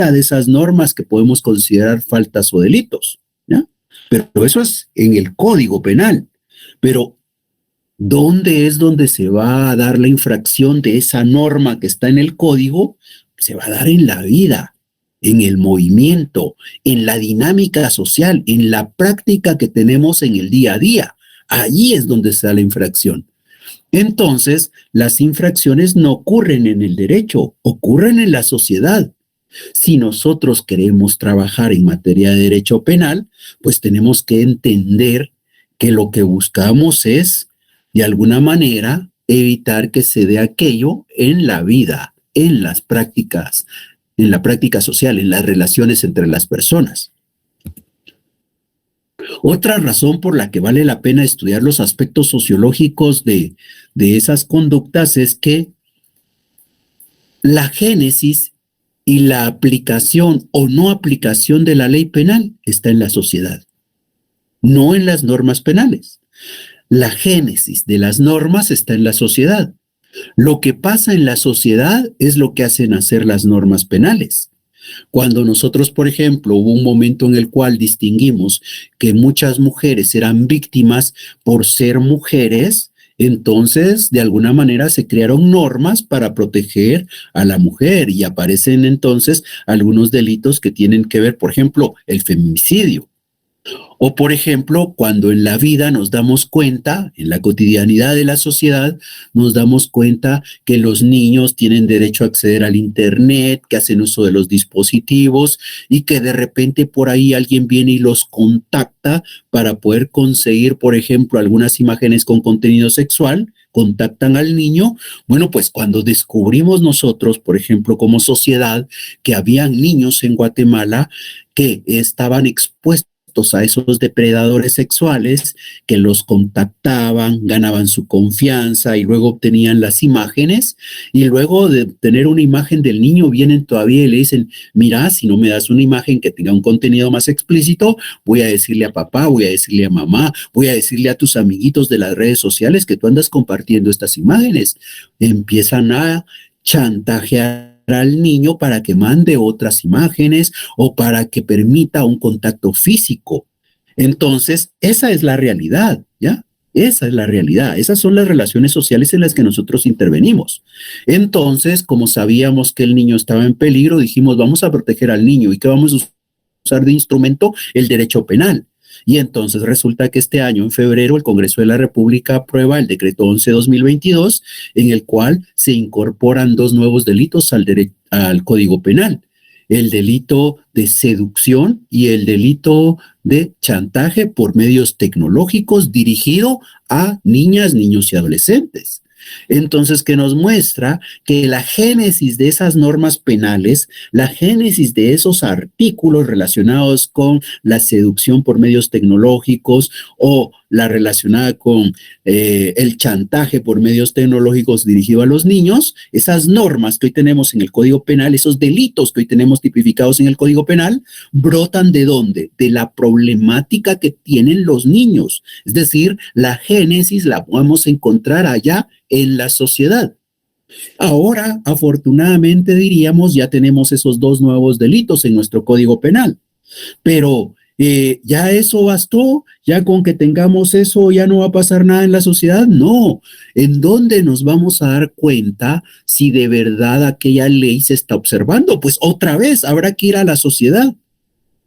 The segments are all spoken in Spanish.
de esas normas que podemos considerar faltas o delitos, ¿ya? Pero eso es en el Código Penal. Pero ¿dónde es donde se va a dar la infracción de esa norma que está en el código? Se va a dar en la vida, en el movimiento, en la dinámica social, en la práctica que tenemos en el día a día. Allí es donde se da la infracción. Entonces, las infracciones no ocurren en el derecho, ocurren en la sociedad. Si nosotros queremos trabajar en materia de derecho penal, pues tenemos que entender que lo que buscamos es, de alguna manera, evitar que se dé aquello en la vida, en las prácticas, en la práctica social, en las relaciones entre las personas. Otra razón por la que vale la pena estudiar los aspectos sociológicos de esas conductas es que la génesis y la aplicación o no aplicación de la ley penal está en la sociedad, no en las normas penales. La génesis de las normas está en la sociedad. Lo que pasa en la sociedad es lo que hacen hacer las normas penales. Cuando nosotros, por ejemplo, hubo un momento en el cual distinguimos que muchas mujeres eran víctimas por ser mujeres, entonces de alguna manera se crearon normas para proteger a la mujer y aparecen entonces algunos delitos que tienen que ver, por ejemplo, el feminicidio. O, por ejemplo, cuando en la vida nos damos cuenta, en la cotidianidad de la sociedad, nos damos cuenta que los niños tienen derecho a acceder al Internet, que hacen uso de los dispositivos y que de repente por ahí alguien viene y los contacta para poder conseguir, por ejemplo, algunas imágenes con contenido sexual, contactan al niño. Bueno, pues cuando descubrimos nosotros, por ejemplo, como sociedad, que habían niños en Guatemala que estaban expuestos a esos depredadores sexuales que los contactaban, ganaban su confianza y luego obtenían las imágenes, y luego de tener una imagen del niño vienen todavía y le dicen, mira, si no me das una imagen que tenga un contenido más explícito, voy a decirle a papá, voy a decirle a mamá, voy a decirle a tus amiguitos de las redes sociales que tú andas compartiendo estas imágenes. Empiezan a chantajear al niño para que mande otras imágenes o para que permita un contacto físico. Entonces, esa es la realidad, ¿ya? Esa es la realidad. Esas son las relaciones sociales en las que nosotros intervenimos. Entonces, como sabíamos que el niño estaba en peligro, dijimos, vamos a proteger al niño. ¿Y qué vamos a usar de instrumento? El derecho penal. Y entonces resulta que este año, en febrero, el Congreso de la República aprueba el decreto 11/2022, en el cual se incorporan dos nuevos delitos al Código Penal: el delito de seducción y el delito de chantaje por medios tecnológicos dirigido a niñas, niños y adolescentes. Entonces, que nos muestra que la génesis de esas normas penales, la génesis de esos artículos relacionados con la seducción por medios tecnológicos o la relacionada con el chantaje por medios tecnológicos dirigido a los niños, esas normas que hoy tenemos en el Código Penal, esos delitos que hoy tenemos tipificados en el Código Penal, brotan ¿de dónde? De la problemática que tienen los niños. Es decir, la génesis la podemos encontrar allá en la sociedad. Ahora, afortunadamente, diríamos, ya tenemos esos dos nuevos delitos en nuestro Código Penal, pero ¿ya eso bastó? ¿Ya con que tengamos eso ya no va a pasar nada en la sociedad? No. ¿En dónde nos vamos a dar cuenta si de verdad aquella ley se está observando? Pues otra vez habrá que ir a la sociedad.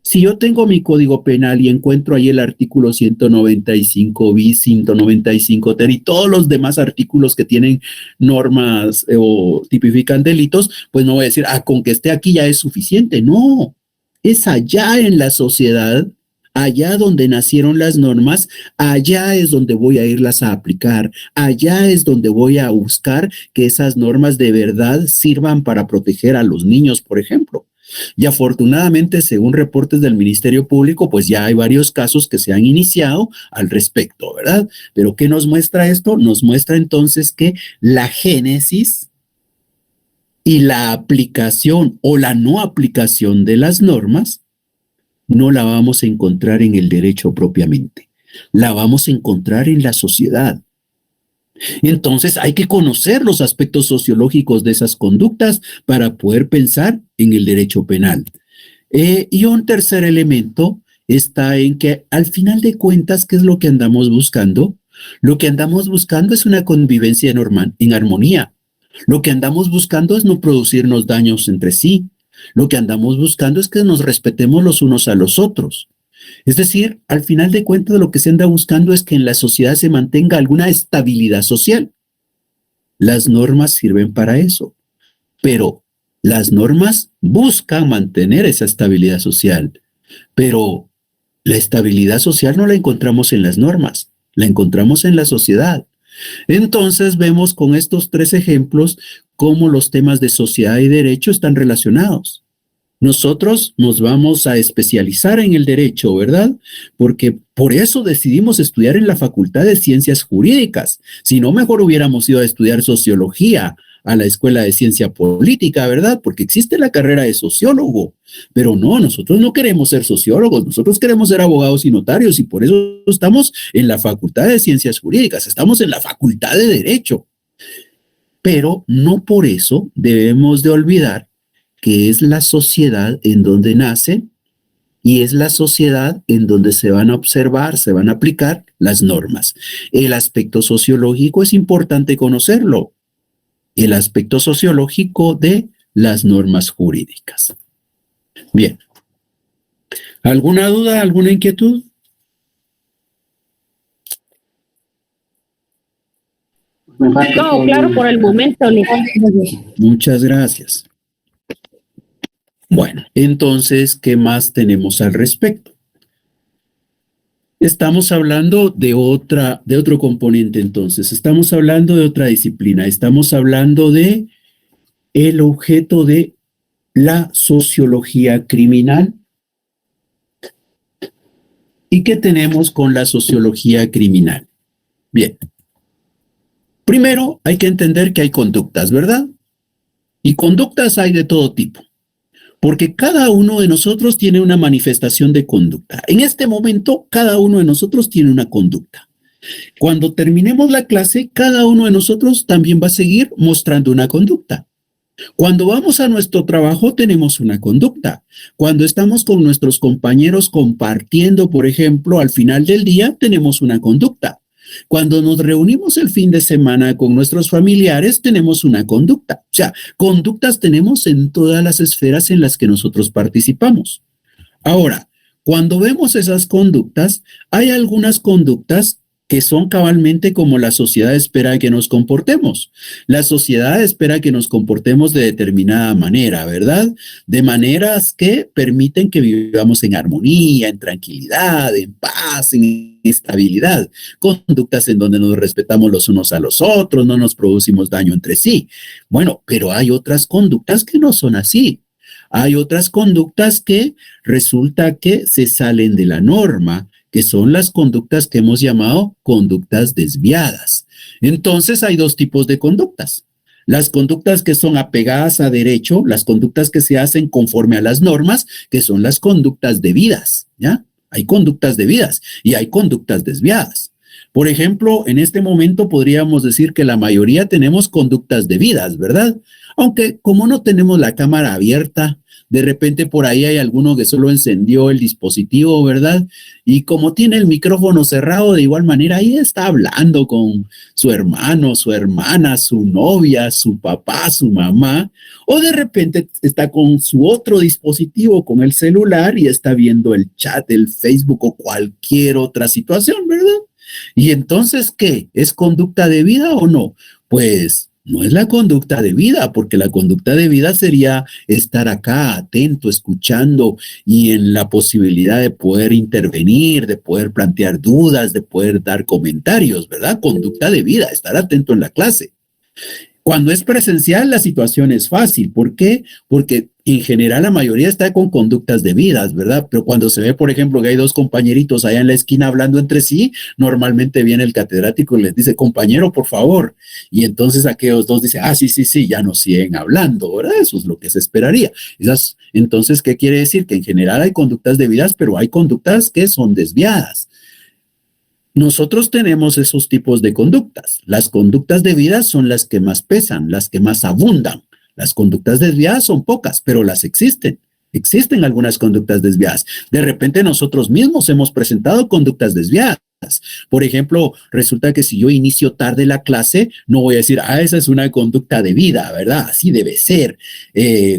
Si yo tengo mi Código Penal y encuentro ahí el artículo 195 bis, 195 ter y todos los demás artículos que tienen normas o tipifican delitos, pues no voy a decir, con que esté aquí ya es suficiente. No, es allá en la sociedad, allá donde nacieron las normas, allá es donde voy a irlas a aplicar, allá es donde voy a buscar que esas normas de verdad sirvan para proteger a los niños, por ejemplo. Y afortunadamente, según reportes del Ministerio Público, pues ya hay varios casos que se han iniciado al respecto, ¿verdad? Pero ¿qué nos muestra esto? Nos muestra entonces que la génesis y la aplicación o la no aplicación de las normas no la vamos a encontrar en el derecho propiamente, la vamos a encontrar en la sociedad. Entonces hay que conocer los aspectos sociológicos de esas conductas para poder pensar en el derecho penal. Y un tercer elemento está en que al final de cuentas, ¿qué es lo que andamos buscando? Lo que andamos buscando es una convivencia en armonía. Lo que andamos buscando es no producirnos daños entre sí. Lo que andamos buscando es que nos respetemos los unos a los otros. Es decir, al final de cuentas lo que se anda buscando es que en la sociedad se mantenga alguna estabilidad social. Las normas sirven para eso, pero las normas buscan mantener esa estabilidad social, pero la estabilidad social no la encontramos en las normas, la encontramos en la sociedad. Entonces vemos con estos tres ejemplos cómo los temas de sociedad y derecho están relacionados. Nosotros nos vamos a especializar en el derecho, ¿verdad? Porque por eso decidimos estudiar en la Facultad de Ciencias Jurídicas. Si no, mejor hubiéramos ido a estudiar sociología a la Escuela de Ciencia Política, ¿verdad? Porque existe la carrera de sociólogo. Pero no, nosotros no queremos ser sociólogos, nosotros queremos ser abogados y notarios y por eso estamos en la Facultad de Ciencias Jurídicas, estamos en la Facultad de Derecho. Pero no por eso debemos de olvidar que es la sociedad en donde nacen y es la sociedad en donde se van a observar, se van a aplicar las normas. El aspecto sociológico es importante conocerlo, el aspecto sociológico de las normas jurídicas. Bien, ¿alguna duda, alguna inquietud? No, claro, por el momento. Muchas gracias. Bueno, entonces, ¿qué más tenemos al respecto? Estamos hablando de otro componente, entonces. Estamos hablando de otra disciplina. Estamos hablando de el objeto de la sociología criminal. ¿Y qué tenemos con la sociología criminal? Bien. Primero, hay que entender que hay conductas, ¿verdad? Y conductas hay de todo tipo. Porque cada uno de nosotros tiene una manifestación de conducta. En este momento, cada uno de nosotros tiene una conducta. Cuando terminemos la clase, cada uno de nosotros también va a seguir mostrando una conducta. Cuando vamos a nuestro trabajo, tenemos una conducta. Cuando estamos con nuestros compañeros compartiendo, por ejemplo, al final del día, tenemos una conducta. Cuando nos reunimos el fin de semana con nuestros familiares, tenemos una conducta. O sea, conductas tenemos en todas las esferas en las que nosotros participamos. Ahora, cuando vemos esas conductas, hay algunas conductas que son cabalmente como la sociedad espera que nos comportemos. La sociedad espera que nos comportemos de determinada manera, ¿verdad? De maneras que permiten que vivamos en armonía, en tranquilidad, en paz, en estabilidad. Conductas en donde nos respetamos los unos a los otros, no nos producimos daño entre sí. Bueno, pero hay otras conductas que no son así. Hay otras conductas que resulta que se salen de la norma, que son las conductas que hemos llamado conductas desviadas. Entonces hay dos tipos de conductas. Las conductas que son apegadas a derecho, las conductas que se hacen conforme a las normas, que son las conductas debidas, ¿ya? Hay conductas debidas y hay conductas desviadas. Por ejemplo, en este momento podríamos decir que la mayoría tenemos conductas debidas, ¿verdad? Aunque como no tenemos la cámara abierta, de repente por ahí hay alguno que solo encendió el dispositivo, ¿verdad? Y como tiene el micrófono cerrado, de igual manera ahí está hablando con su hermano, su hermana, su novia, su papá, su mamá, o de repente está con su otro dispositivo, con el celular y está viendo el chat, el Facebook o cualquier otra situación, ¿verdad? Y entonces, ¿qué? ¿Es conducta debida o no? Pues no es la conducta debida, porque la conducta debida sería estar acá atento, escuchando y en la posibilidad de poder intervenir, de poder plantear dudas, de poder dar comentarios, ¿verdad? Conducta debida, estar atento en la clase. Cuando es presencial, la situación es fácil. ¿Por qué? Porque en general la mayoría está con conductas debidas, ¿verdad? Pero cuando se ve, por ejemplo, que hay dos compañeritos allá en la esquina hablando entre sí, normalmente viene el catedrático y les dice, compañero, por favor. Y entonces aquellos dos dicen, sí, sí, sí, ya nos siguen hablando, ¿verdad? Eso es lo que se esperaría. Entonces, ¿qué quiere decir? Que en general hay conductas debidas, pero hay conductas que son desviadas. nosotros tenemos esos tipos de conductas. Las conductas debidas son las que más pesan, las que más abundan. Las conductas desviadas son pocas, pero las existen. Existen algunas conductas desviadas. De repente nosotros mismos hemos presentado conductas desviadas. Por ejemplo, resulta que si yo inicio tarde la clase, no voy a decir, esa es una conducta debida, ¿verdad? Así debe ser.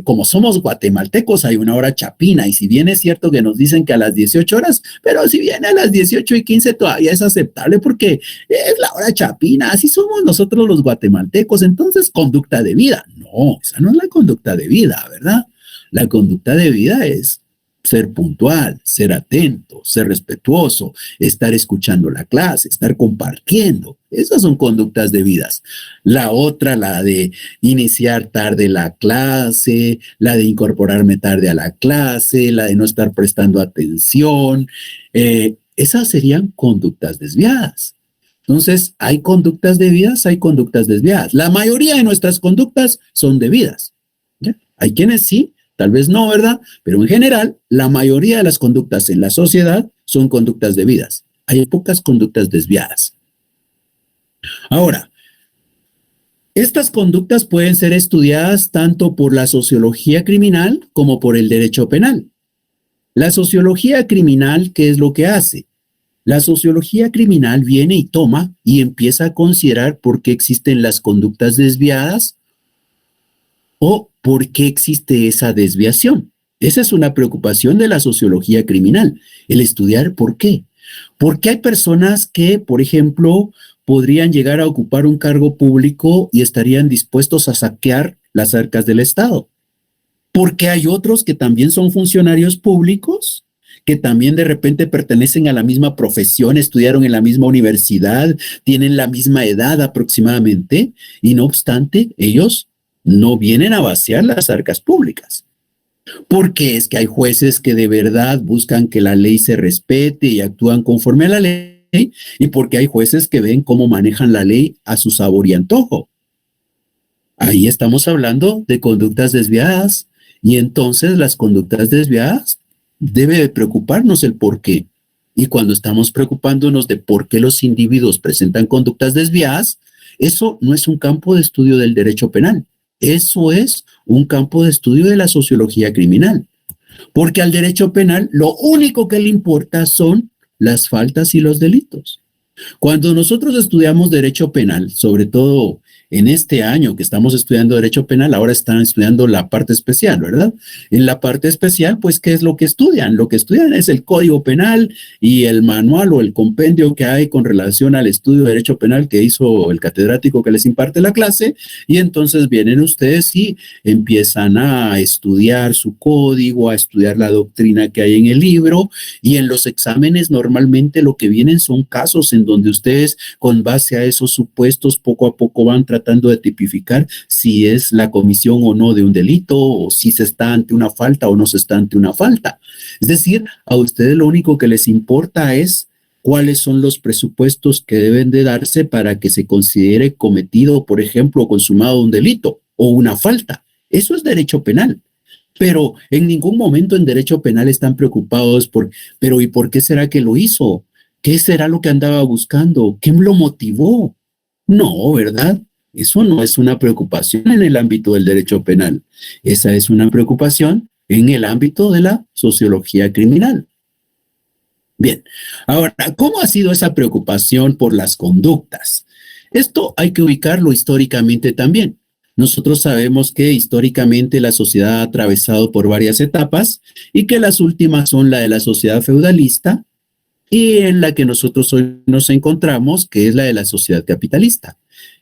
Como somos guatemaltecos, hay una hora chapina, y si bien es cierto que nos dicen que a las 18 horas, pero si viene a las 18:15 todavía es aceptable porque es la hora chapina, así somos nosotros los guatemaltecos, entonces conducta debida. No, esa no es la conducta debida, ¿verdad? La conducta debida es ser puntual, ser atento, ser respetuoso, estar escuchando la clase, estar compartiendo. Esas son conductas debidas. La otra, la de iniciar tarde la clase, la de incorporarme tarde a la clase, la de no estar prestando atención, esas serían conductas desviadas. Entonces, hay conductas debidas, hay conductas desviadas. La mayoría de nuestras conductas son debidas. ¿Ya? Hay quienes sí, tal vez no, ¿verdad? Pero en general, la mayoría de las conductas en la sociedad son conductas debidas. Hay pocas conductas desviadas. Ahora, estas conductas pueden ser estudiadas tanto por la sociología criminal como por el derecho penal. La sociología criminal, ¿qué es lo que hace? La sociología criminal viene y toma y empieza a considerar por qué existen las conductas desviadas o por qué existe esa desviación. Esa es una preocupación de la sociología criminal, el estudiar por qué. Porque hay personas que, por ejemplo, podrían llegar a ocupar un cargo público y estarían dispuestos a saquear las arcas del Estado. Porque hay otros que también son funcionarios públicos, que también de repente pertenecen a la misma profesión, estudiaron en la misma universidad, tienen la misma edad aproximadamente, y no obstante, ellos no vienen a vaciar las arcas públicas. Porque es que hay jueces que de verdad buscan que la ley se respete y actúan conforme a la ley, y porque hay jueces que ven cómo manejan la ley a su sabor y antojo. Ahí estamos hablando de conductas desviadas, y entonces las conductas desviadas debe de preocuparnos el por qué. Y cuando estamos preocupándonos de por qué los individuos presentan conductas desviadas, eso no es un campo de estudio del derecho penal. Eso es un campo de estudio de la sociología criminal. Porque al derecho penal lo único que le importa son las faltas y los delitos. Cuando nosotros estudiamos derecho penal, sobre todo en este año que estamos estudiando derecho penal, ahora están estudiando la parte especial, ¿verdad? En la parte especial, pues, ¿qué es lo que estudian? Lo que estudian es el Código Penal y el manual o el compendio que hay con relación al estudio de derecho penal que hizo el catedrático que les imparte la clase, y entonces vienen ustedes y empiezan a estudiar su código, a estudiar la doctrina que hay en el libro, y en los exámenes normalmente lo que vienen son casos en donde ustedes, con base a esos supuestos, poco a poco van tratando de tipificar si es la comisión o no de un delito, o si se está ante una falta o no se está ante una falta. Es decir, a ustedes lo único que les importa es cuáles son los presupuestos que deben de darse para que se considere cometido, por ejemplo, o consumado un delito o una falta. Eso es derecho penal. Pero en ningún momento en derecho penal están preocupados pero ¿y por qué será que lo hizo? ¿Qué será lo que andaba buscando? ¿Quién lo motivó? No, ¿verdad? Eso no es una preocupación en el ámbito del derecho penal. Esa es una preocupación en el ámbito de la sociología criminal. Bien, ahora, ¿cómo ha sido esa preocupación por las conductas? Esto hay que ubicarlo históricamente también. Nosotros sabemos que históricamente la sociedad ha atravesado por varias etapas y que las últimas son la de la sociedad feudalista y en la que nosotros hoy nos encontramos, que es la de la sociedad capitalista.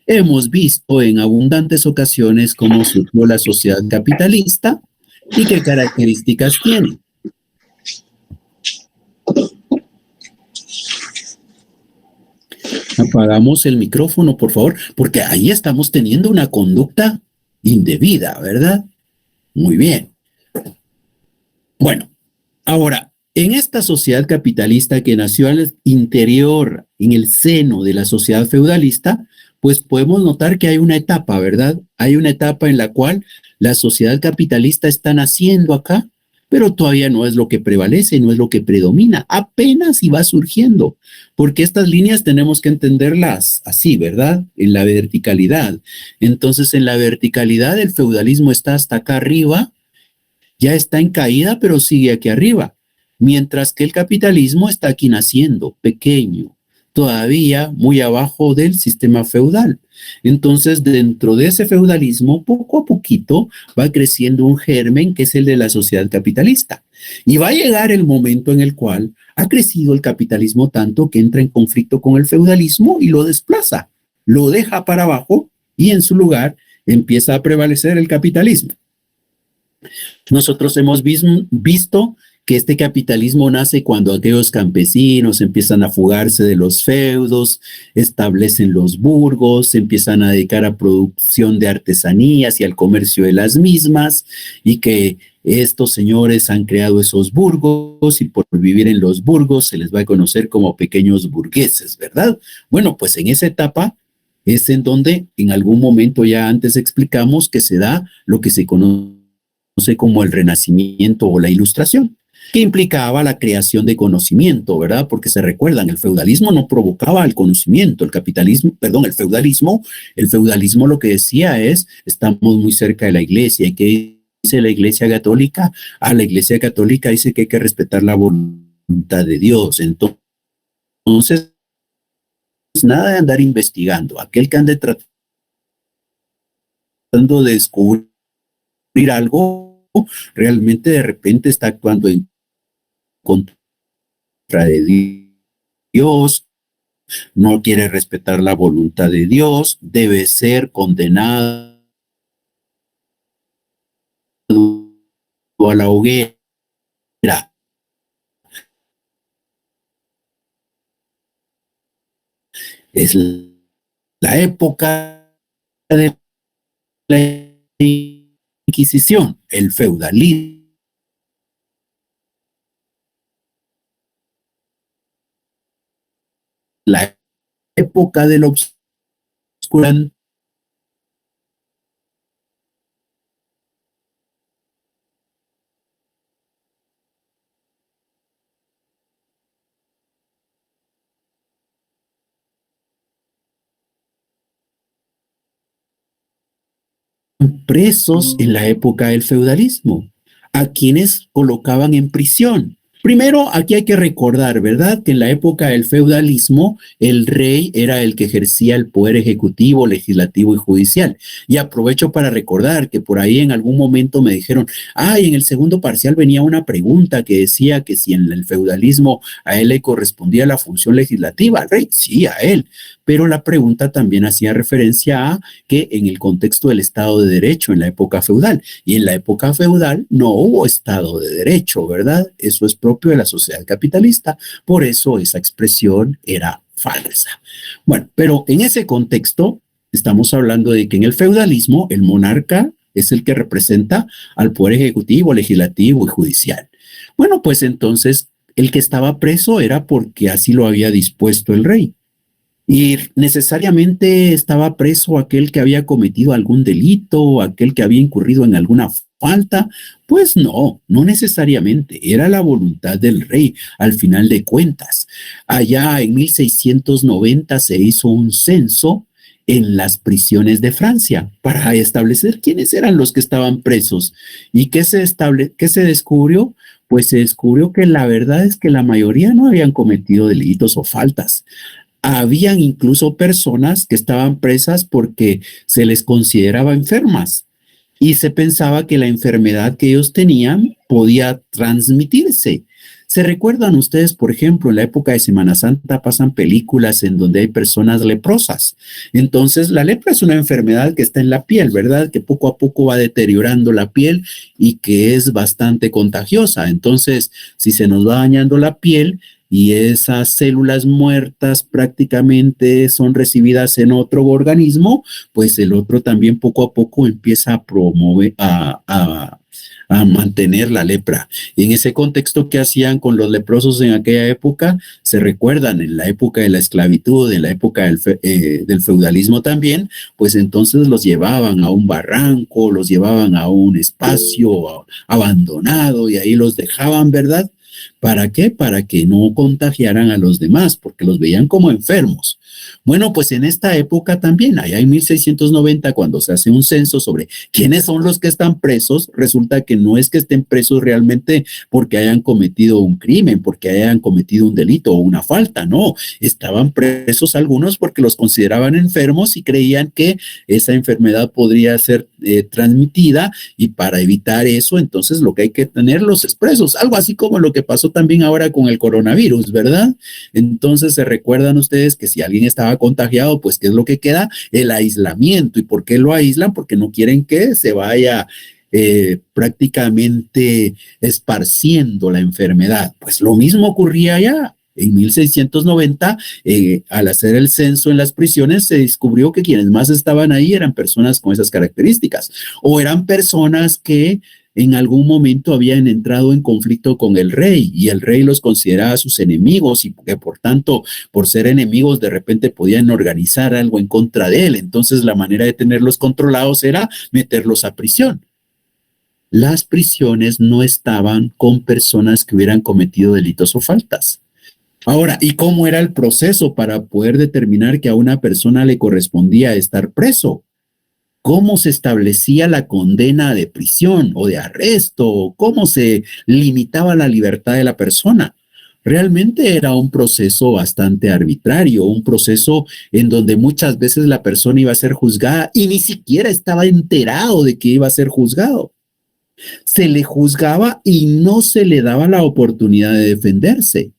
Hemos visto en abundantes ocasiones cómo surgió la sociedad capitalista y qué características tiene. Apagamos el micrófono, por favor, porque ahí estamos teniendo una conducta indebida, ¿verdad? Muy bien. Bueno, ahora, en esta sociedad capitalista que nació al interior, en el seno de la sociedad feudalista, pues podemos notar que hay una etapa, ¿verdad? Hay una etapa en la cual la sociedad capitalista está naciendo acá, pero todavía no es lo que prevalece, no es lo que predomina, apenas iba surgiendo, porque estas líneas tenemos que entenderlas así, ¿verdad? En la verticalidad. Entonces, en la verticalidad el feudalismo está hasta acá arriba, ya está en caída, pero sigue aquí arriba, mientras que el capitalismo está aquí naciendo, pequeño, todavía muy abajo del sistema feudal. Entonces, dentro de ese feudalismo, poco a poquito va creciendo un germen que es el de la sociedad capitalista. Y va a llegar el momento en el cual ha crecido el capitalismo tanto que entra en conflicto con el feudalismo y lo desplaza, lo deja para abajo y en su lugar empieza a prevalecer el capitalismo. Nosotros hemos visto que este capitalismo nace cuando aquellos campesinos empiezan a fugarse de los feudos, establecen los burgos, se empiezan a dedicar a producción de artesanías y al comercio de las mismas, y que estos señores han creado esos burgos y por vivir en los burgos se les va a conocer como pequeños burgueses, ¿verdad? Bueno, pues en esa etapa es en donde en algún momento ya antes explicamos que se da lo que se conoce como el Renacimiento o la Ilustración, que implicaba la creación de conocimiento, ¿verdad? Porque se recuerdan, el feudalismo no provocaba el conocimiento, el capitalismo, perdón, el feudalismo lo que decía es, estamos muy cerca de la iglesia, ¿y qué dice la iglesia católica? La iglesia católica dice que hay que respetar la voluntad de Dios, entonces, nada de andar investigando, aquel que ande tratando de descubrir algo, realmente de repente está actuando en contra de Dios, no quiere respetar la voluntad de Dios, debe ser condenado a la hoguera. Es la época de la Inquisición, el feudalismo, la época del obscurantismo, presos en la época del feudalismo, a quienes colocaban en prisión. Primero, aquí hay que recordar, ¿verdad?, que en la época del feudalismo el rey era el que ejercía el poder ejecutivo, legislativo y judicial. Y aprovecho para recordar que por ahí en algún momento me dijeron, en el segundo parcial venía una pregunta que decía que si en el feudalismo a él le correspondía la función legislativa, al rey, sí, a él. Pero la pregunta también hacía referencia a que en el contexto del Estado de Derecho en la época feudal, y en la época feudal no hubo Estado de Derecho, ¿verdad? Eso es propio de la sociedad capitalista, por eso esa expresión era falsa. Bueno, pero en ese contexto estamos hablando de que en el feudalismo el monarca es el que representa al poder ejecutivo, legislativo y judicial. Bueno, pues entonces el que estaba preso era porque así lo había dispuesto el rey. Y necesariamente estaba preso aquel que había cometido algún delito, aquel que había incurrido en alguna falta. Pues no, no necesariamente. Era la voluntad del rey, al final de cuentas. Allá en 1690 se hizo un censo en las prisiones de Francia para establecer quiénes eran los que estaban presos. ¿Y qué se descubrió? Pues se descubrió que la verdad es que la mayoría no habían cometido delitos o faltas. Habían incluso personas que estaban presas porque se les consideraba enfermas y se pensaba que la enfermedad que ellos tenían podía transmitirse. ¿Se recuerdan ustedes, por ejemplo, en la época de Semana Santa pasan películas en donde hay personas leprosas? Entonces, la lepra es una enfermedad que está en la piel, ¿verdad? Que poco a poco va deteriorando la piel y que es bastante contagiosa. Entonces, si se nos va dañando la piel, y esas células muertas prácticamente son recibidas en otro organismo, pues el otro también poco a poco empieza a promover, a mantener la lepra. Y en ese contexto, ¿qué hacían con los leprosos en aquella época? Se recuerdan, en la época de la esclavitud, en la época del feudalismo también, pues entonces los llevaban a un barranco, los llevaban a un espacio abandonado y ahí los dejaban, ¿verdad? ¿Para qué? Para que no contagiaran a los demás, porque los veían como enfermos. Bueno, pues en esta época también, allá en 1690, cuando se hace un censo sobre quiénes son los que están presos, resulta que no es que estén presos realmente porque hayan cometido un crimen, porque hayan cometido un delito o una falta, no, estaban presos algunos porque los consideraban enfermos y creían que esa enfermedad podría ser transmitida, y para evitar eso, entonces lo que hay que tenerlos es presos, algo así como lo que pasó también ahora con el coronavirus, ¿verdad? Entonces se recuerdan ustedes que si alguien estaba contagiado, pues ¿qué es lo que queda? El aislamiento. ¿Y por qué lo aíslan? Porque no quieren que se vaya prácticamente esparciendo la enfermedad. Pues lo mismo ocurría allá. En 1690, al hacer el censo en las prisiones, se descubrió que quienes más estaban ahí eran personas con esas características, o eran personas que en algún momento habían entrado en conflicto con el rey y el rey los consideraba sus enemigos y que por tanto, por ser enemigos, de repente podían organizar algo en contra de él. Entonces la manera de tenerlos controlados era meterlos a prisión. Las prisiones no estaban con personas que hubieran cometido delitos o faltas. Ahora, ¿y cómo era el proceso para poder determinar que a una persona le correspondía estar preso? ¿Cómo se establecía la condena de prisión o de arresto? ¿Cómo se limitaba la libertad de la persona? Realmente era un proceso bastante arbitrario, un proceso en donde muchas veces la persona iba a ser juzgada y ni siquiera estaba enterado de que iba a ser juzgado. Se le juzgaba y no se le daba la oportunidad de defenderse.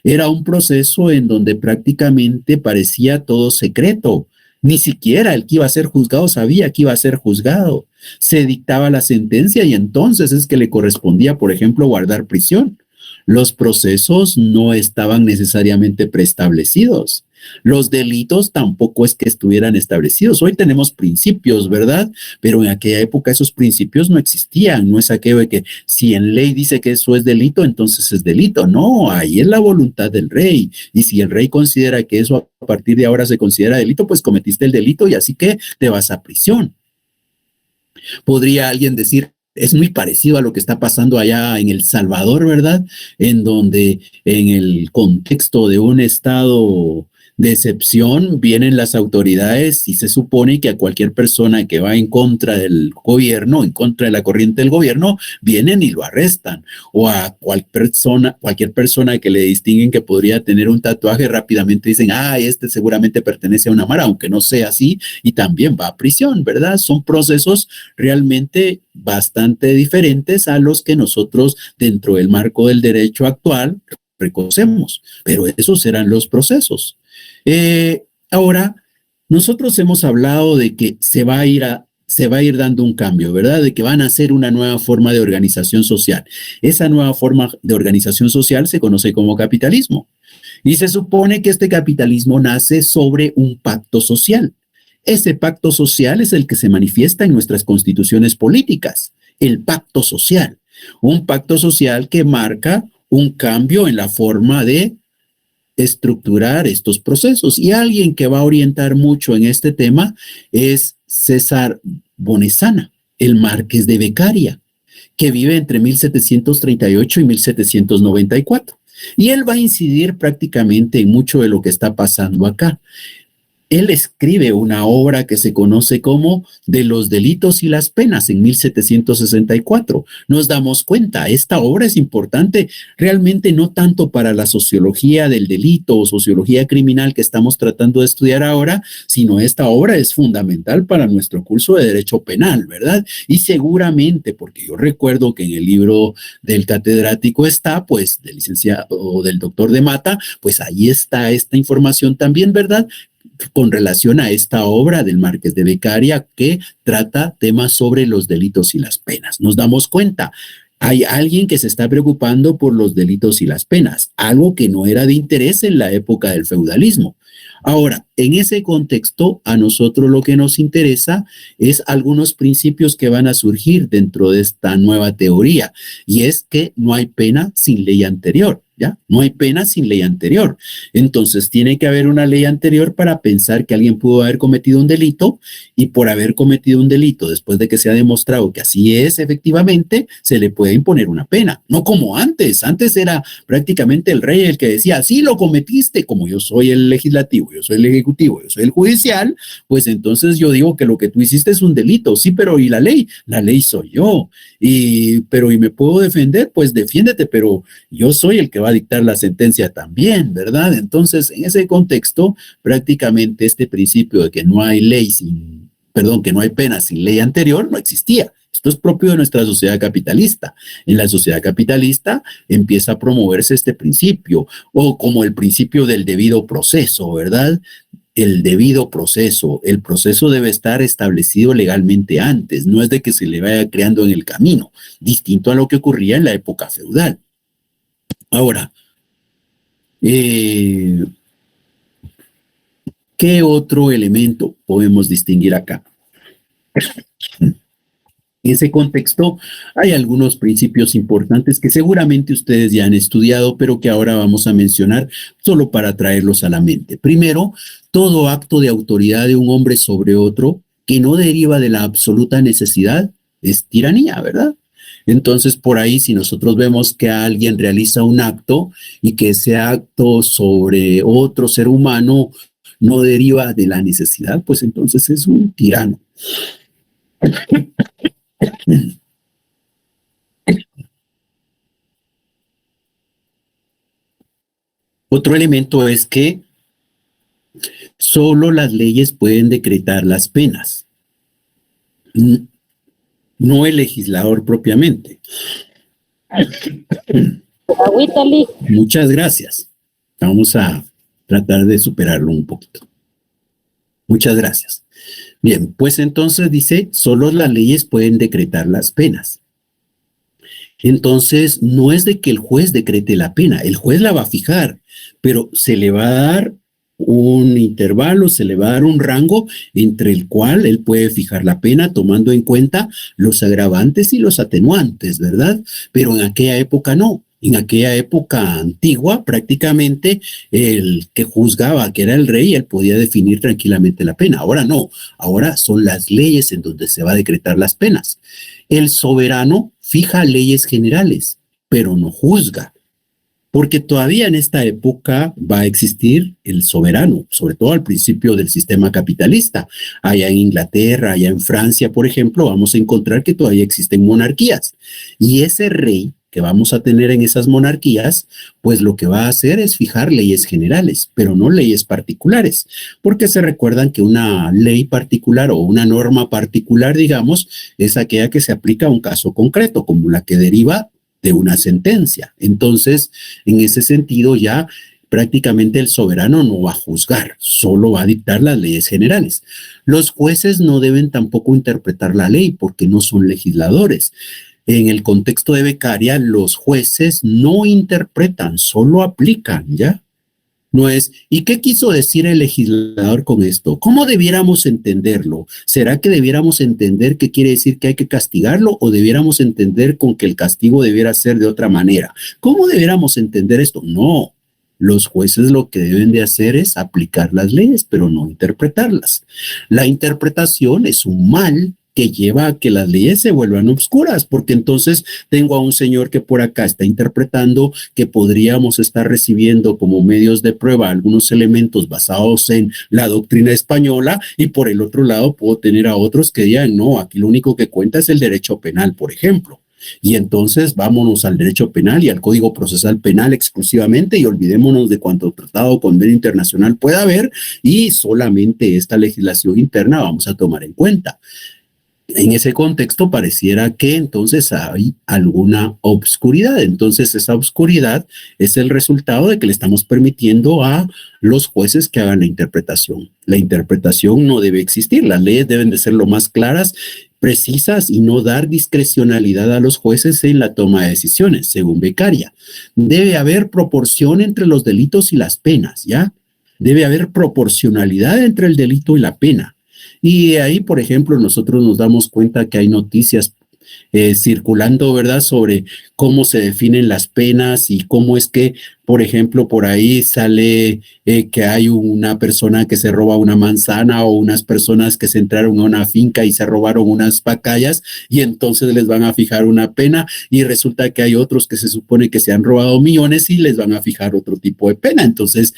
Era un proceso en donde prácticamente parecía todo secreto. Ni siquiera el que iba a ser juzgado sabía que iba a ser juzgado. Se dictaba la sentencia y entonces es que le correspondía, por ejemplo, guardar prisión. Los procesos no estaban necesariamente preestablecidos. Los delitos tampoco es que estuvieran establecidos. Hoy tenemos principios, ¿verdad? Pero en aquella época esos principios no existían. No es aquello de que si en ley dice que eso es delito, entonces es delito. No, ahí es la voluntad del rey. Y si el rey considera que eso a partir de ahora se considera delito, pues cometiste el delito y así que te vas a prisión. Podría alguien decir, es muy parecido a lo que está pasando allá en El Salvador, ¿verdad? En donde en el contexto de un estado de excepción vienen las autoridades y se supone que a cualquier persona que va en contra del gobierno, en contra de la corriente del gobierno, vienen y lo arrestan. O a cualquier persona que le distinguen que podría tener un tatuaje, rápidamente dicen, este seguramente pertenece a una mara, aunque no sea así, y también va a prisión, ¿verdad? Son procesos realmente bastante diferentes a los que nosotros dentro del marco del derecho actual reconocemos, pero esos eran los procesos. Ahora, nosotros hemos hablado de que se va a ir dando un cambio, ¿verdad? De que van a ser una nueva forma de organización social. Esa nueva forma de organización social se conoce como capitalismo. Y se supone que este capitalismo nace sobre un pacto social. Ese pacto social es el que se manifiesta en nuestras constituciones políticas, el pacto social. Un pacto social que marca un cambio en la forma de estructurar estos procesos. Y alguien que va a orientar mucho en este tema es César Bonesana, el marqués de Beccaria, que vive entre 1738 y 1794. Y él va a incidir prácticamente en mucho de lo que está pasando acá. Él escribe una obra que se conoce como De los delitos y las penas en 1764. Nos damos cuenta, esta obra es importante realmente no tanto para la sociología del delito o sociología criminal que estamos tratando de estudiar ahora, sino esta obra es fundamental para nuestro curso de Derecho Penal, ¿verdad? Y seguramente, porque yo recuerdo que en el libro del catedrático está, pues, del licenciado o del doctor de Mata, pues ahí está esta información también, ¿verdad?, con relación a esta obra del Marqués de Beccaria que trata temas sobre los delitos y las penas. Nos damos cuenta, hay alguien que se está preocupando por los delitos y las penas, algo que no era de interés en la época del feudalismo. Ahora, en ese contexto, a nosotros lo que nos interesa es algunos principios que van a surgir dentro de esta nueva teoría, y es que no hay pena sin ley anterior, ¿ya? No hay pena sin ley anterior. Entonces, tiene que haber una ley anterior para pensar que alguien pudo haber cometido un delito, y por haber cometido un delito, después de que se ha demostrado que así es efectivamente, se le puede imponer una pena. No como antes. Antes era prácticamente el rey el que decía, sí lo cometiste, como yo soy el legislativo, yo soy el ejecutivo, yo soy el judicial, pues entonces yo digo que lo que tú hiciste es un delito. Sí, pero ¿y la ley? La ley soy yo. ¿Y me puedo defender? Pues defiéndete, pero yo soy el que va a dictar la sentencia también, ¿verdad? Entonces, en ese contexto, prácticamente este principio de que no hay ley que no hay pena sin ley anterior no existía. Esto es propio de nuestra sociedad capitalista. En la sociedad capitalista empieza a promoverse este principio, o como el principio del debido proceso, ¿verdad? El debido proceso. El proceso debe estar establecido legalmente antes, no es de que se le vaya creando en el camino, distinto a lo que ocurría en la época feudal. Ahora, ¿qué otro elemento podemos distinguir acá? En ese contexto, hay algunos principios importantes que seguramente ustedes ya han estudiado, pero que ahora vamos a mencionar solo para traerlos a la mente. Primero, todo acto de autoridad de un hombre sobre otro que no deriva de la absoluta necesidad es tiranía, ¿verdad? Entonces, por ahí, si nosotros vemos que alguien realiza un acto y que ese acto sobre otro ser humano no deriva de la necesidad, pues entonces es un tirano. Otro elemento es que solo las leyes pueden decretar las penas, no el legislador propiamente. Muchas gracias. Vamos a tratar de superarlo un poquito. Muchas gracias. Bien, pues entonces dice, solo las leyes pueden decretar las penas. Entonces, no es de que el juez decrete la pena, el juez la va a fijar, pero se le va a dar un intervalo, se le va a dar un rango entre el cual él puede fijar la pena tomando en cuenta los agravantes y los atenuantes, ¿verdad? Pero en aquella época no. En aquella época antigua, prácticamente el que juzgaba, que era el rey, él podía definir tranquilamente la pena. Ahora no, ahora son las leyes en donde se va a decretar las penas. El soberano fija leyes generales, pero no juzga, porque todavía en esta época va a existir el soberano, sobre todo al principio del sistema capitalista. Allá en Inglaterra, allá en Francia, por ejemplo, vamos a encontrar que todavía existen monarquías. Y ese rey que vamos a tener en esas monarquías, pues lo que va a hacer es fijar leyes generales, pero no leyes particulares, porque se recuerdan que una ley particular o una norma particular, digamos, es aquella que se aplica a un caso concreto, como la que deriva de una sentencia. Entonces, en ese sentido ya prácticamente el soberano no va a juzgar, solo va a dictar las leyes generales. Los jueces no deben tampoco interpretar la ley porque no son legisladores. En el contexto de becaria, los jueces no interpretan, solo aplican, ¿ya? No es, ¿y qué quiso decir el legislador con esto? ¿Cómo debiéramos entenderlo? ¿Será que debiéramos entender qué quiere decir que hay que castigarlo o debiéramos entender con que el castigo debiera ser de otra manera? ¿Cómo debiéramos entender esto? No, los jueces lo que deben de hacer es aplicar las leyes, pero no interpretarlas. La interpretación es un mal que lleva a que las leyes se vuelvan oscuras, porque entonces tengo a un señor que por acá está interpretando que podríamos estar recibiendo como medios de prueba algunos elementos basados en la doctrina española, y por el otro lado puedo tener a otros que digan, no, aquí lo único que cuenta es el derecho penal, por ejemplo. Y entonces vámonos al derecho penal y al Código Procesal Penal exclusivamente y olvidémonos de cuanto tratado o convenio internacional pueda haber y solamente esta legislación interna vamos a tomar en cuenta. En ese contexto pareciera que entonces hay alguna obscuridad. Entonces esa obscuridad es el resultado de que le estamos permitiendo a los jueces que hagan la interpretación. La interpretación no debe existir. Las leyes deben de ser lo más claras, precisas y no dar discrecionalidad a los jueces en la toma de decisiones, según Beccaria. Debe haber proporción entre los delitos y las penas, ¿ya? Debe haber proporcionalidad entre el delito y la pena. Y ahí, por ejemplo, nosotros nos damos cuenta que hay noticias circulando, ¿verdad?, sobre cómo se definen las penas y cómo es que, por ejemplo, por ahí sale que hay una persona que se roba una manzana o unas personas que se entraron a una finca y se robaron unas pacayas y entonces les van a fijar una pena y resulta que hay otros que se supone que se han robado millones y les van a fijar otro tipo de pena. Entonces,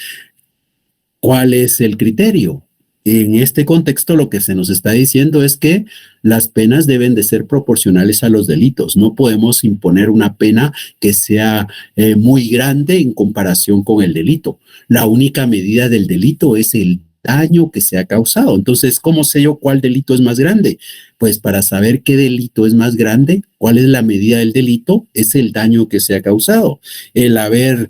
¿cuál es el criterio? En este contexto, lo que se nos está diciendo es que las penas deben de ser proporcionales a los delitos. No podemos imponer una pena que sea muy grande en comparación con el delito. La única medida del delito es el daño que se ha causado. Entonces, ¿cómo sé yo cuál delito es más grande? Pues para saber qué delito es más grande, cuál es la medida del delito, es el daño que se ha causado. El haber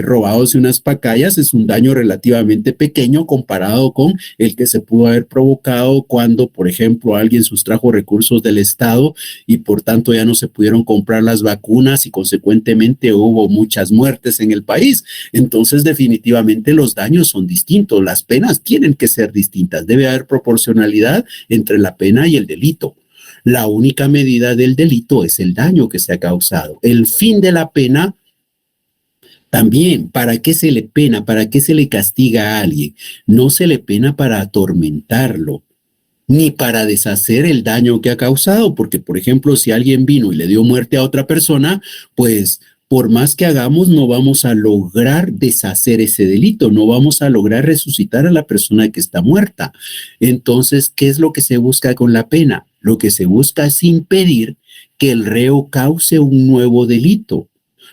robado unas pacayas es un daño relativamente pequeño comparado con el que se pudo haber provocado cuando, por ejemplo, alguien sustrajo recursos del Estado y por tanto ya no se pudieron comprar las vacunas y consecuentemente hubo muchas muertes en el país. Entonces, definitivamente los daños son distintos, las penas tienen que ser distintas, debe haber proporcionalidad entre la pena y el delito. La única medida del delito es el daño que se ha causado. El fin de la pena también, ¿para qué se le pena? ¿Para qué se le castiga a alguien? No se le pena para atormentarlo, ni para deshacer el daño que ha causado, porque, por ejemplo, si alguien vino y le dio muerte a otra persona, pues por más que hagamos, no vamos a lograr deshacer ese delito, no vamos a lograr resucitar a la persona que está muerta. Entonces, ¿qué es lo que se busca con la pena? Lo que se busca es impedir que el reo cause un nuevo delito.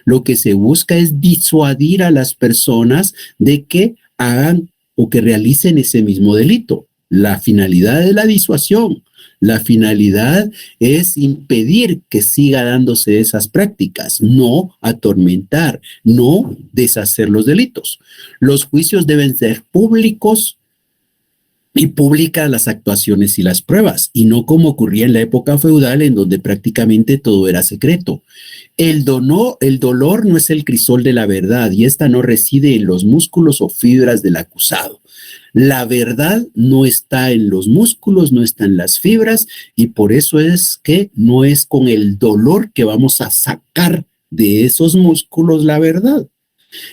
Lo que se busca es disuadir a las personas de que hagan o que realicen ese mismo delito. La finalidad es la disuasión. La finalidad es impedir que siga dándose esas prácticas, no atormentar, no deshacer los delitos. Los juicios deben ser públicos y públicas las actuaciones y las pruebas, y no como ocurría en la época feudal en donde prácticamente todo era secreto. El dolor no es el crisol de la verdad y esta no reside en los músculos o fibras del acusado. La verdad no está en los músculos, no está en las fibras y por eso es que no es con el dolor que vamos a sacar de esos músculos la verdad.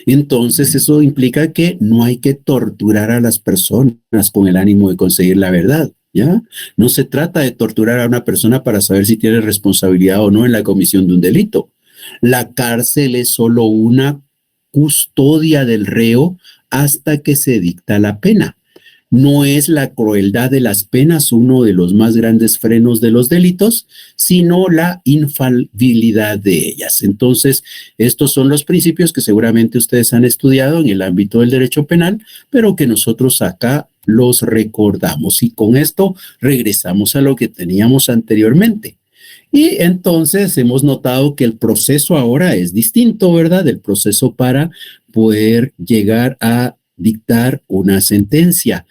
Entonces eso implica que no hay que torturar a las personas con el ánimo de conseguir la verdad, ¿ya? No se trata de torturar a una persona para saber si tiene responsabilidad o no en la comisión de un delito. La cárcel es solo una custodia del reo hasta que se dicta la pena. No es la crueldad de las penas uno de los más grandes frenos de los delitos, sino la infalibilidad de ellas. Entonces, estos son los principios que seguramente ustedes han estudiado en el ámbito del derecho penal, pero que nosotros acá los recordamos. Y con esto regresamos a lo que teníamos anteriormente. Y entonces hemos notado que el proceso ahora es distinto, ¿verdad? El proceso para poder llegar a dictar una sentencia.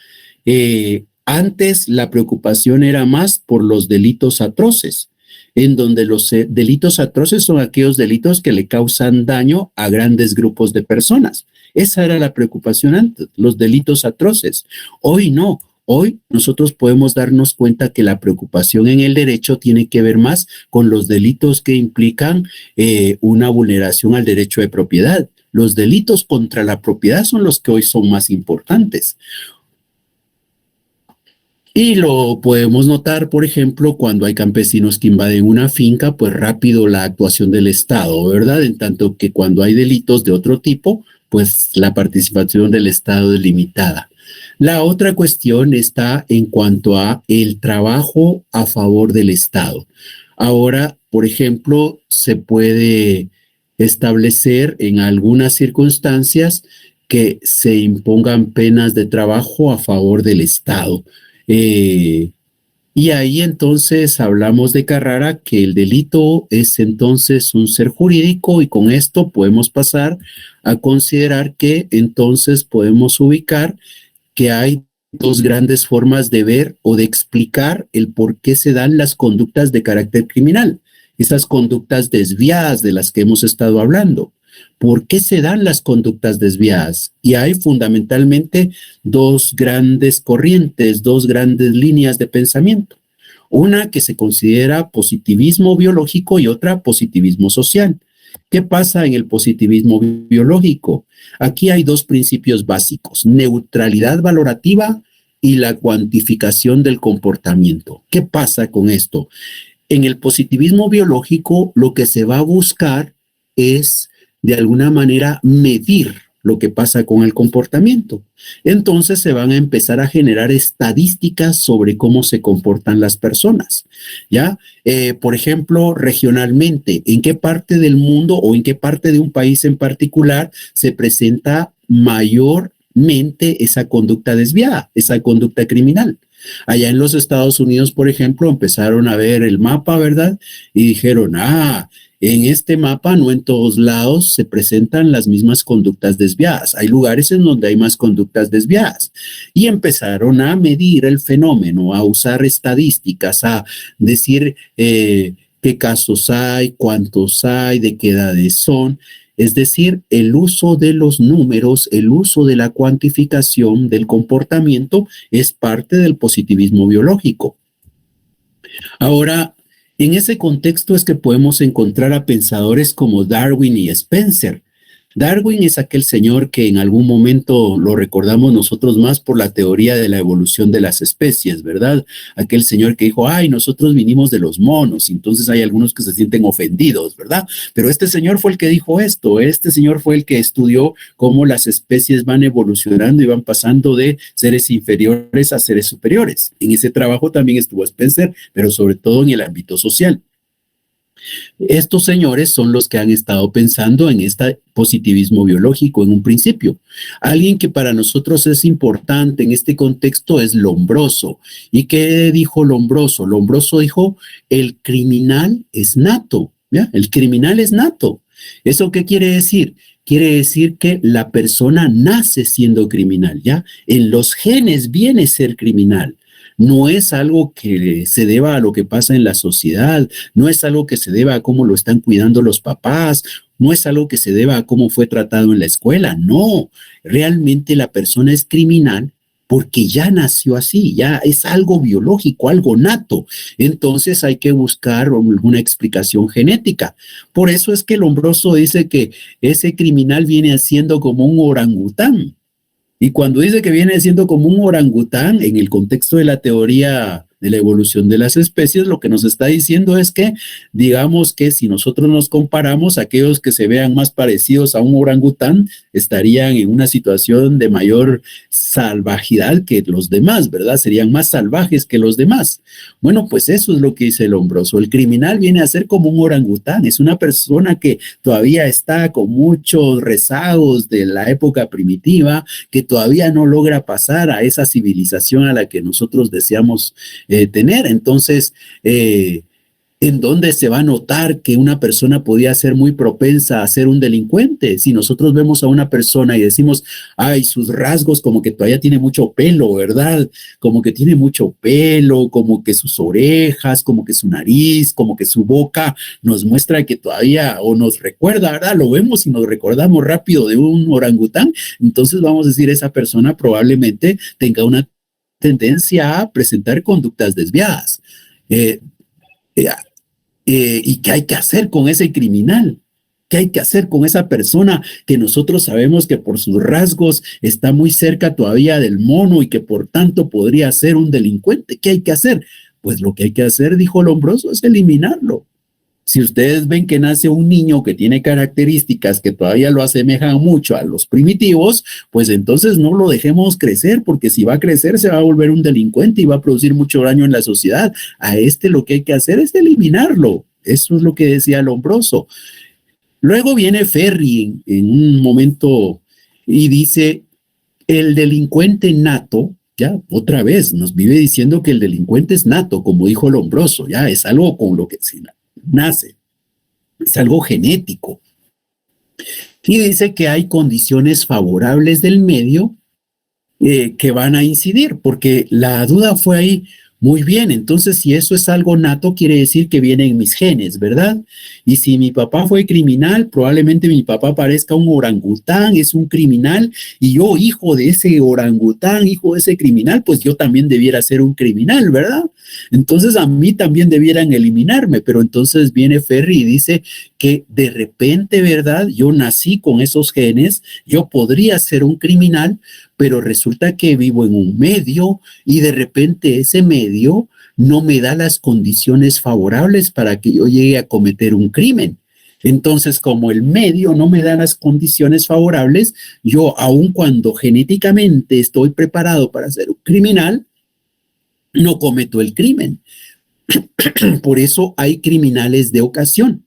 Antes la preocupación era más por los delitos atroces, en donde los delitos atroces son aquellos delitos que le causan daño a grandes grupos de personas. Esa era la preocupación antes, los delitos atroces. Hoy no. Hoy nosotros podemos darnos cuenta que la preocupación en el derecho tiene que ver más con los delitos que implican una vulneración al derecho de propiedad. Los delitos contra la propiedad son los que hoy son más importantes. Y lo podemos notar, por ejemplo, cuando hay campesinos que invaden una finca, pues rápido la actuación del Estado, ¿verdad? En tanto que cuando hay delitos de otro tipo, pues la participación del Estado es limitada. La otra cuestión está en cuanto a el trabajo a favor del Estado. Ahora, por ejemplo, se puede establecer en algunas circunstancias que se impongan penas de trabajo a favor del Estado. Y ahí entonces hablamos de Carrara que el delito es entonces un ser jurídico y con esto podemos pasar a considerar que entonces podemos ubicar que hay dos grandes formas de ver o de explicar el por qué se dan las conductas de carácter criminal, esas conductas desviadas de las que hemos estado hablando. ¿Por qué se dan las conductas desviadas? Y hay fundamentalmente dos grandes corrientes, dos grandes líneas de pensamiento. Una que se considera positivismo biológico y otra positivismo social. ¿Qué pasa en el positivismo biológico? Aquí hay dos principios básicos: neutralidad valorativa y la cuantificación del comportamiento. ¿Qué pasa con esto? En el positivismo biológico, lo que se va a buscar es, de alguna manera, medir lo que pasa con el comportamiento. Entonces se van a empezar a generar estadísticas sobre cómo se comportan las personas, ¿ya? Por ejemplo, regionalmente, ¿en qué parte del mundo o en qué parte de un país en particular se presenta mayormente esa conducta desviada, esa conducta criminal? Allá en los Estados Unidos, por ejemplo, empezaron a ver el mapa, ¿verdad? Y dijeron, en este mapa no en todos lados se presentan las mismas conductas desviadas. Hay lugares en donde hay más conductas desviadas. Y empezaron a medir el fenómeno, a usar estadísticas, a decir qué casos hay, cuántos hay, de qué edades son. Es decir, el uso de los números, el uso de la cuantificación del comportamiento es parte del positivismo biológico. Ahora, en ese contexto es que podemos encontrar a pensadores como Darwin y Spencer. Darwin es aquel señor que en algún momento lo recordamos nosotros más por la teoría de la evolución de las especies, ¿verdad? Aquel señor que dijo, nosotros vinimos de los monos, y entonces hay algunos que se sienten ofendidos, ¿verdad? Pero este señor fue el que dijo esto, este señor fue el que estudió cómo las especies van evolucionando y van pasando de seres inferiores a seres superiores. En ese trabajo también estuvo Spencer, pero sobre todo en el ámbito social. Estos señores son los que han estado pensando en este positivismo biológico en un principio. Alguien que para nosotros es importante en este contexto es Lombroso. ¿Y qué dijo Lombroso? Lombroso dijo, el criminal es nato, ¿ya? El criminal es nato. ¿Eso qué quiere decir? Quiere decir que la persona nace siendo criminal, ¿ya? En los genes viene ser criminal. No es algo que se deba a lo que pasa en la sociedad, no es algo que se deba a cómo lo están cuidando los papás, no es algo que se deba a cómo fue tratado en la escuela, no, realmente la persona es criminal porque ya nació así, ya es algo biológico, algo nato. Entonces hay que buscar alguna explicación genética. Por eso es que Lombroso dice que ese criminal viene siendo como un orangután. Y cuando dice que viene siendo como un orangután, en el contexto de la teoría de la evolución de las especies, lo que nos está diciendo es que, digamos que si nosotros nos comparamos, aquellos que se vean más parecidos a un orangután estarían en una situación de mayor salvajidad que los demás, ¿verdad? Serían más salvajes que los demás. Bueno, pues eso es lo que dice Lombroso. El criminal viene a ser como un orangután, es una persona que todavía está con muchos rezagos de la época primitiva, que todavía no logra pasar a esa civilización a la que nosotros deseamos tener. Entonces, ¿en dónde se va a notar que una persona podía ser muy propensa a ser un delincuente? Si nosotros vemos a una persona y decimos, sus rasgos como que todavía tiene mucho pelo, ¿verdad? Como que tiene mucho pelo, como que sus orejas, como que su nariz, como que su boca nos muestra que todavía, o nos recuerda, ¿verdad? Lo vemos y nos recordamos rápido de un orangután, entonces vamos a decir, esa persona probablemente tenga una tendencia a presentar conductas desviadas. ¿Y qué hay que hacer con ese criminal? ¿Qué hay que hacer con esa persona que nosotros sabemos que por sus rasgos está muy cerca todavía del mono y que por tanto podría ser un delincuente? ¿Qué hay que hacer? Pues lo que hay que hacer, dijo Lombroso, es eliminarlo. Si ustedes ven que nace un niño que tiene características que todavía lo asemejan mucho a los primitivos, pues entonces no lo dejemos crecer, porque si va a crecer se va a volver un delincuente y va a producir mucho daño en la sociedad. A lo que hay que hacer es eliminarlo. Eso es lo que decía Lombroso. Luego viene Ferri en un momento y dice, el delincuente nato, ya otra vez nos vive diciendo que el delincuente es nato, como dijo Lombroso, ya es algo con lo que se nace, es algo genético. Y dice que hay condiciones favorables del medio que van a incidir, porque la duda fue ahí, Muy bien, entonces si eso es algo nato, quiere decir que viene en mis genes, ¿verdad? Y si mi papá fue criminal, probablemente mi papá parezca un orangután, es un criminal, y yo, hijo de ese orangután, hijo de ese criminal, pues yo también debiera ser un criminal, ¿verdad? Entonces a mí también debieran eliminarme, pero entonces viene Ferri y dice que de repente, ¿verdad? Yo nací con esos genes, yo podría ser un criminal, pero resulta que vivo en un medio y de repente ese medio no me da las condiciones favorables para que yo llegue a cometer un crimen. Entonces, como el medio no me da las condiciones favorables, yo aun cuando genéticamente estoy preparado para ser un criminal, no cometo el crimen. Por eso hay criminales de ocasión.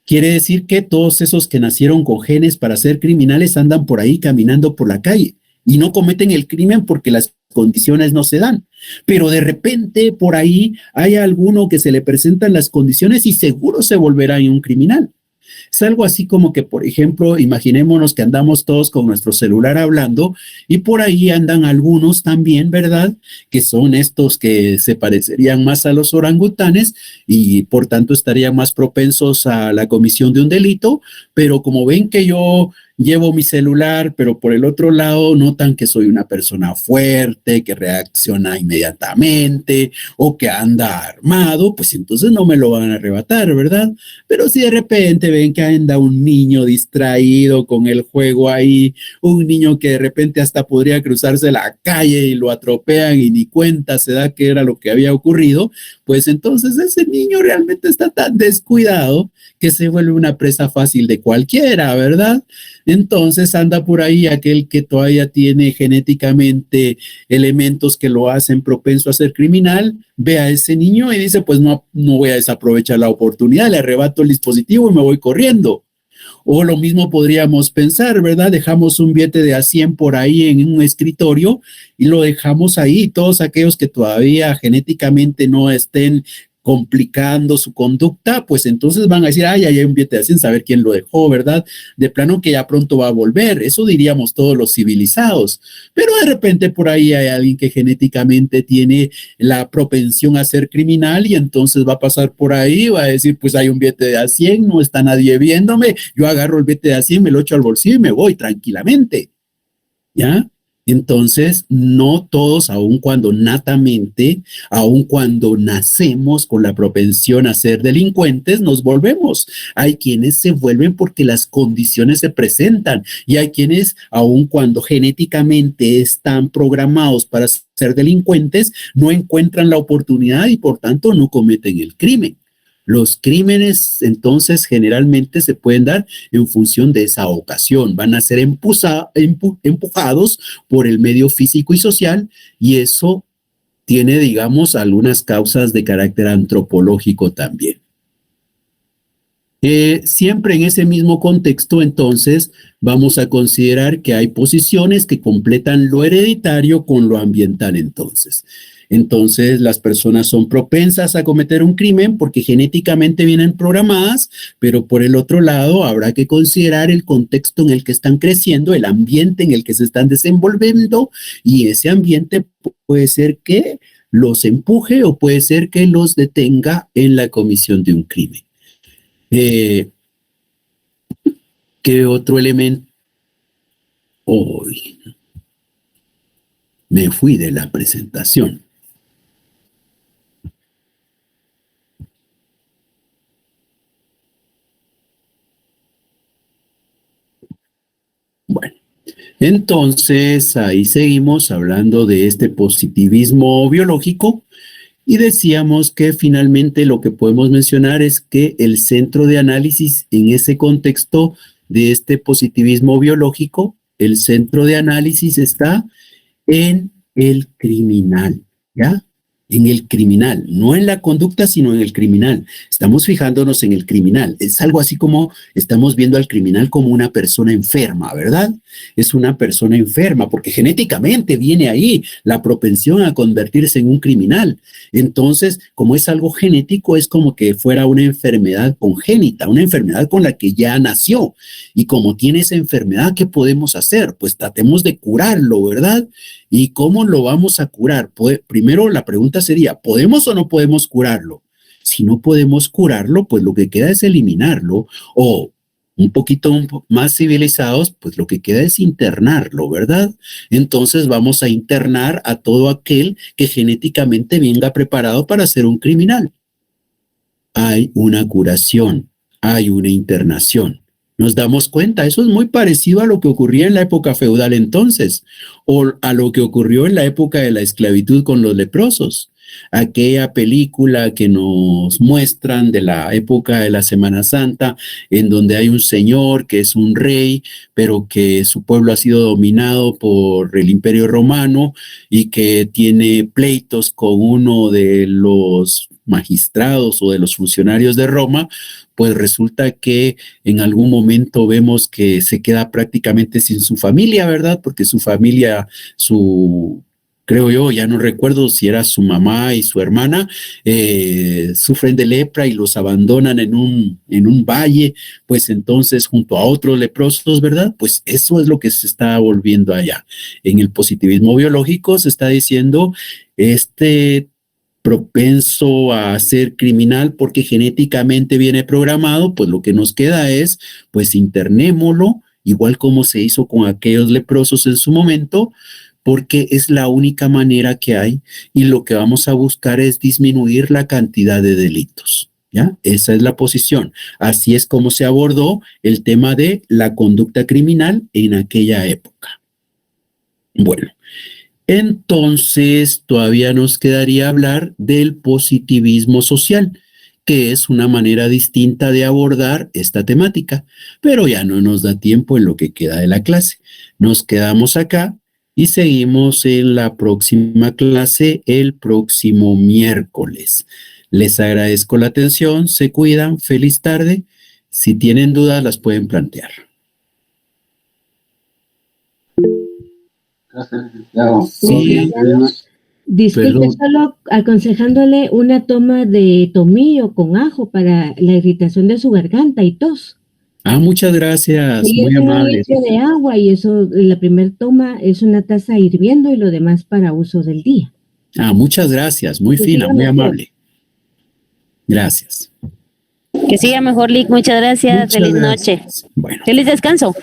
Quiere decir que todos esos que nacieron con genes para ser criminales andan por ahí caminando por la calle y no cometen el crimen porque las condiciones no se dan. Pero de repente por ahí hay alguno que se le presentan las condiciones y seguro se volverá un criminal. Es algo así como que, por ejemplo, imaginémonos que andamos todos con nuestro celular hablando y por ahí andan algunos también, ¿verdad? Que son estos que se parecerían más a los orangutanes y por tanto estarían más propensos a la comisión de un delito, pero como ven que yo llevo mi celular, pero por el otro lado notan que soy una persona fuerte, que reacciona inmediatamente o que anda armado, pues entonces no me lo van a arrebatar, ¿verdad? Pero si de repente ven que anda un niño distraído con el juego ahí, un niño que de repente hasta podría cruzarse la calle y lo atropellan y ni cuenta se da que era lo que había ocurrido, pues entonces ese niño realmente está tan descuidado que se vuelve una presa fácil de cualquiera, ¿verdad? Entonces anda por ahí aquel que todavía tiene genéticamente elementos que lo hacen propenso a ser criminal, ve a ese niño y dice, pues no voy a desaprovechar la oportunidad, le arrebato el dispositivo y me voy corriendo. O lo mismo podríamos pensar, ¿verdad? Dejamos un billete de A100 por ahí en un escritorio y lo dejamos ahí. Todos aquellos que todavía genéticamente no estén complicando su conducta, pues entonces van a decir, ay, hay un billete de 100, saber quién lo dejó, ¿verdad? De plano que ya pronto va a volver, eso diríamos todos los civilizados, pero de repente por ahí hay alguien que genéticamente tiene la propensión a ser criminal y entonces va a pasar por ahí, va a decir, pues hay un billete de A100, no está nadie viéndome, yo agarro el billete de A100, me lo echo al bolsillo y me voy tranquilamente, ¿ya? Entonces, no todos, aun cuando natamente, aun cuando nacemos con la propensión a ser delincuentes, nos volvemos. Hay quienes se vuelven porque las condiciones se presentan y hay quienes, aun cuando genéticamente están programados para ser delincuentes, no encuentran la oportunidad y por tanto no cometen el crimen. Los crímenes entonces generalmente se pueden dar en función de esa ocasión, van a ser empujados por el medio físico y social y eso tiene, digamos, algunas causas de carácter antropológico también. Siempre en ese mismo contexto, entonces, vamos a considerar que hay posiciones que completan lo hereditario con lo ambiental, entonces. Entonces, las personas son propensas a cometer un crimen porque genéticamente vienen programadas, pero por el otro lado, habrá que considerar el contexto en el que están creciendo, el ambiente en el que se están desenvolviendo, y ese ambiente puede ser que los empuje o puede ser que los detenga en la comisión de un crimen. ¿Qué otro elemento? Hoy me fui de la presentación. Bueno, entonces ahí seguimos hablando de este positivismo biológico y decíamos que finalmente lo que podemos mencionar es que el centro de análisis en ese contexto de este positivismo biológico, el centro de análisis está en el criminal, ¿ya? En el criminal, no en la conducta, sino en el criminal. Estamos fijándonos en el criminal. Es algo así como estamos viendo al criminal como una persona enferma, ¿verdad? Es una persona enferma porque genéticamente viene ahí la propensión a convertirse en un criminal. Entonces, como es algo genético, es como que fuera una enfermedad congénita, una enfermedad con la que ya nació. Y como tiene esa enfermedad, ¿qué podemos hacer? Pues tratemos de curarlo, ¿verdad? ¿Y cómo lo vamos a curar? Primero la pregunta sería, ¿podemos o no podemos curarlo? Si no podemos curarlo, pues lo que queda es eliminarlo, o un poquito más civilizados, pues lo que queda es internarlo, ¿verdad? Entonces vamos a internar a todo aquel que genéticamente venga preparado para ser un criminal. Hay una curación, hay una internación. Nos damos cuenta, eso es muy parecido a lo que ocurría en la época feudal entonces, o a lo que ocurrió en la época de la esclavitud con los leprosos. Aquella película que nos muestran de la época de la Semana Santa, en donde hay un señor que es un rey, pero que su pueblo ha sido dominado por el Imperio Romano y que tiene pleitos con uno de los magistrados o de los funcionarios de Roma, pues resulta que en algún momento vemos que se queda prácticamente sin su familia, ¿verdad? Porque su familia, creo yo, ya no recuerdo si era su mamá y su hermana, sufren de lepra y los abandonan en un valle, pues entonces junto a otros leprosos, ¿verdad? Pues eso es lo que se está volviendo allá. En el positivismo biológico se está diciendo, propenso a ser criminal porque genéticamente viene programado, pues lo que nos queda es, pues internémoslo, igual como se hizo con aquellos leprosos en su momento, porque es la única manera que hay y lo que vamos a buscar es disminuir la cantidad de delitos. ¿Ya? Esa es la posición. Así es como se abordó el tema de la conducta criminal en aquella época. Bueno. Entonces, todavía nos quedaría hablar del positivismo social, que es una manera distinta de abordar esta temática, pero ya no nos da tiempo en lo que queda de la clase. Nos quedamos acá y seguimos en la próxima clase el próximo miércoles. Les agradezco la atención, se cuidan, feliz tarde. Si tienen dudas, las pueden plantear. Sí, disculpe, perdón. solo aconsejándole una toma de tomillo con ajo para la irritación de su garganta y tos. Muchas gracias, Y muy es un amable. litro de agua y eso, la primera toma es una taza hirviendo y lo demás para uso del día. Muchas gracias, muy Que fina, siga muy mejor. amable. Gracias. Que siga mejor, Lick. Muchas gracias. Muchas Feliz gracias. noche. Bueno. Feliz descanso.